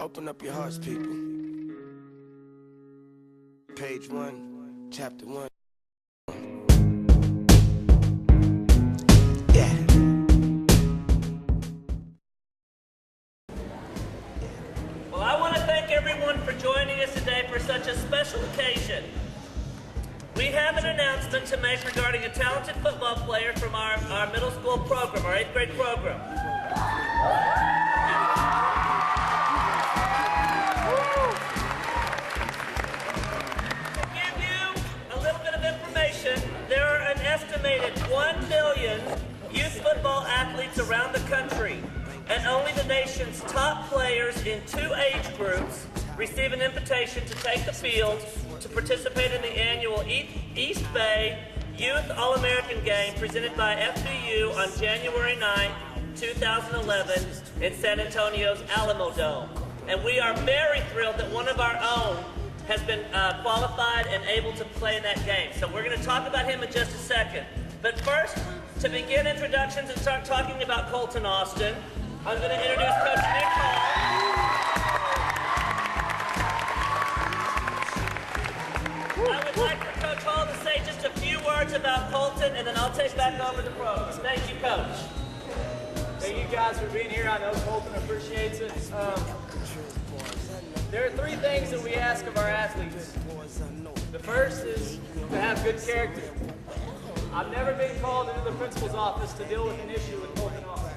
Open up your hearts, people. Page 1, chapter 1. Yeah. Well, I want to thank everyone for joining us today for such a special occasion. We have an announcement to make regarding a talented football player from our middle school program, our 8th grade program. To give you a little bit of information, there are an estimated 1 million youth football athletes around the country, and only the nation's top players in 2 age groups receive an invitation to take the field to participate in the annual Eastbay Youth All-American Game presented by FBU on January 9, 2011 in San Antonio's Alamo Dome. And we are very thrilled that one of our own has been qualified and able to play in that game. So we're going to talk about him in just a second. But first, to begin introductions and start talking about Colton Austin, I'm going to introduce Coach Nick Hall. I would like for Coach Hall to say just a few words about Colton, and then I'll take back over the program. Thank you, Coach. Thank you guys for being here. I know Colton appreciates it. There are 3 things that we ask of our athletes. The first is to have good character. I've never been called into the principal's office to deal with an issue with Colton Austin.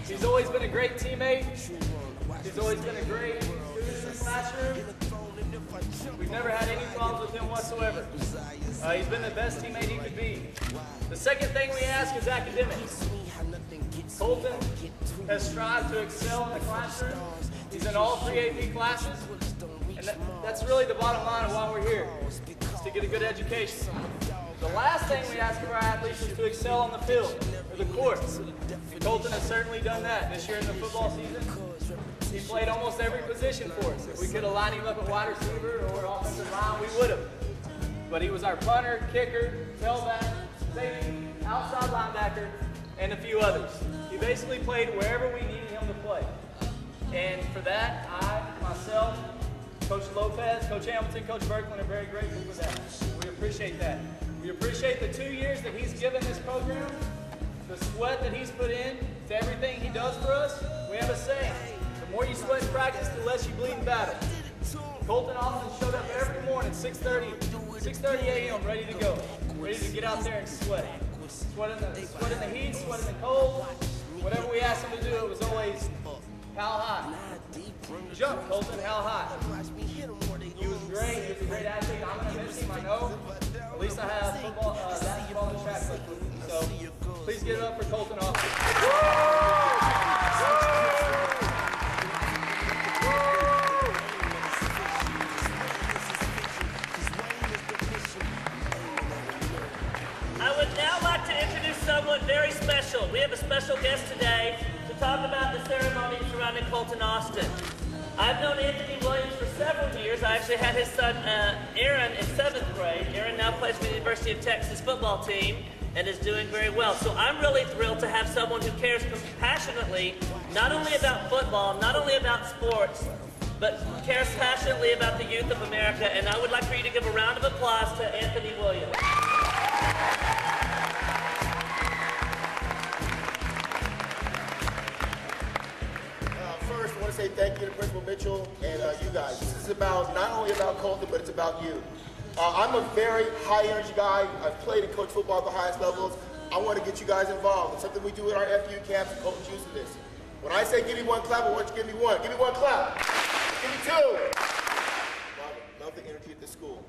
He's always been a great teammate. He's always been a great student in the classroom. We've never had any problems with him whatsoever. He's been the best teammate he could be. The second thing we ask is academics. Colton has strived to excel in the classroom. He's in all 3 AP classes. And that's really the bottom line of why we're here, is to get a good education. The last thing we ask of our athletes is to excel on the field, or the courts. Colton has certainly done that this year in the football season. He played almost every position for us. If we could have lined him up at wide receiver or offensive line, we would have. But he was our punter, kicker, tailback, safety, outside linebacker, and a few others. He basically played wherever we needed him to play. And for that, I, myself, Coach Lopez, Coach Hamilton, Coach Berkman are very grateful for that. We appreciate that. We appreciate the 2 years that he's given this program, the sweat that he's put in to everything he does for us. We have a saying, the more you sweat in practice, the less you bleed in battle. Colton Austin showed up every morning, 6:30 a.m., ready to go, ready to get out there and sweat. Sweat in the heat, sweat in the cold. Whatever we asked him to do, it was always, how high? Jump, Colton, how high? He was great. He was a great athlete. I'm going to miss him, I know. At least I have football, basketball, and track with me. So please give it up for Colton Austin. I would now like to introduce someone very special. We have a special guest today to talk about the ceremony surrounding Colton Austin. I've known Anthony Williams for several years. I actually had his son, Aaron, in 7th grade. Aaron now plays for the University of Texas football team and is doing very well. So I'm really thrilled to have someone who cares passionately, not only about football, not only about sports, but cares passionately about the youth of America. And I would like for you to give a round of applause to Anthony Williams. I want to say thank you to Principal Mitchell and you guys. This is about not only about Colton, but it's about you. I'm a very high energy guy. I've played and coached football at the highest levels. I want to get you guys involved. It's something we do at our FBU camps, and Colton's used to this. When I say give me 1 clap, I want you to give me 1. Give me 1 clap. Give me 2. Love it. Love the energy at this school.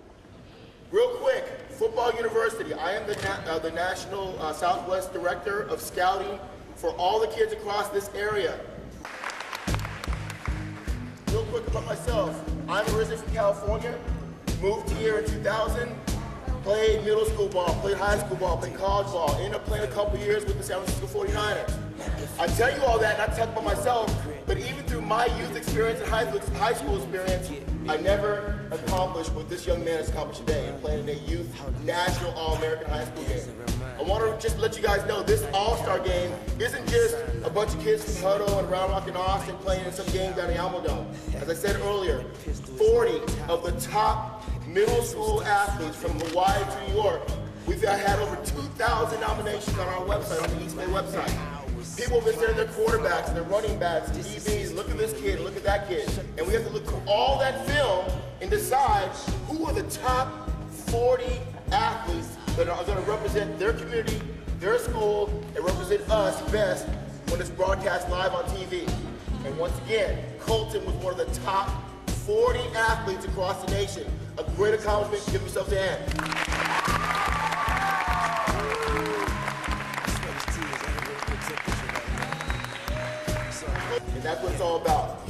Real quick, Football University. I am the National Southwest Director of Scouting for all the kids across this area. Real quick about myself. I'm originally from California, moved here in 2000, played middle school ball, played high school ball, played college ball, ended up playing a couple years with the San Francisco 49ers. I tell you all that not to talk about myself, but even through my youth experience and high school experience, I never accomplished what this young man has accomplished today in playing in a youth national All-American high school game. I want to just let you guys know this All-Star game isn't just about bunch of kids from Huddle and Round Rock and Austin playing in some game down in Alamo Dome. As I said earlier, 40 of the top middle school athletes from Hawaii to New York. We've had over 2,000 nominations on our website, on the Eastbay website. People have been sending their quarterbacks and their running backs and DBs, look at this kid, look at that kid. And we have to look through all that film and decide who are the top 40 athletes that are going to represent their community, their school, and represent us best when it's broadcast live on TV. And once again, Colton was one of the top 40 athletes across the nation. A great accomplishment. Give yourselves a hand. And that's what it's all about.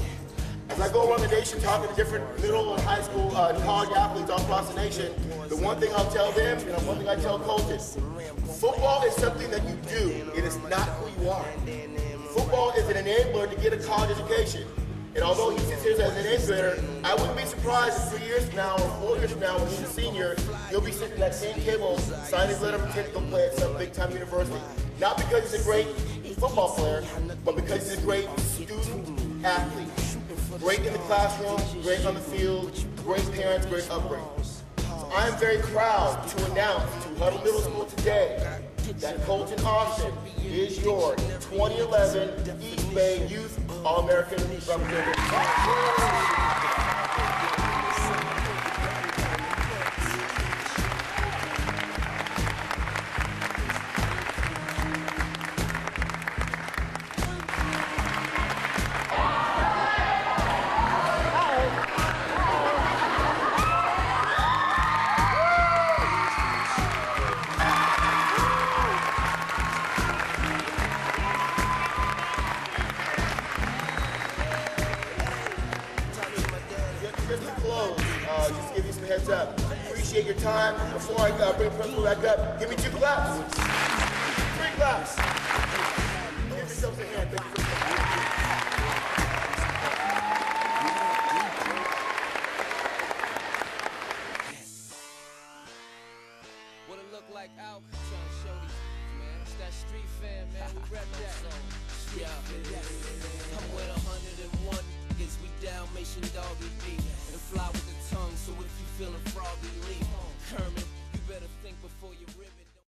As I go around the nation talking to different middle and high school and college athletes all across the nation, the one thing I'll tell them, and one thing I tell coaches, football is something that you do. It is not who you are. Football is an enabler to get a college education. And although he sits here as an eighth grader, I wouldn't be surprised if 3 years from now or 4 years from now when he's a senior, he'll be sitting at that same table, signing his letter of intent to go play at some big-time university. Not because he's a great football player, but because he's a great student athlete. Great in the classroom, great on the field, great parents, great upbringing. So I am very proud to announce to Huddle Middle School today that Colton Austin is your 2011 Eastbay Youth All-American representative. Just to close, just to give you some heads up. Appreciate your time. Before I bring Principal back up, give me 2 claps. 3 claps. Give yourself a hand. Thank you for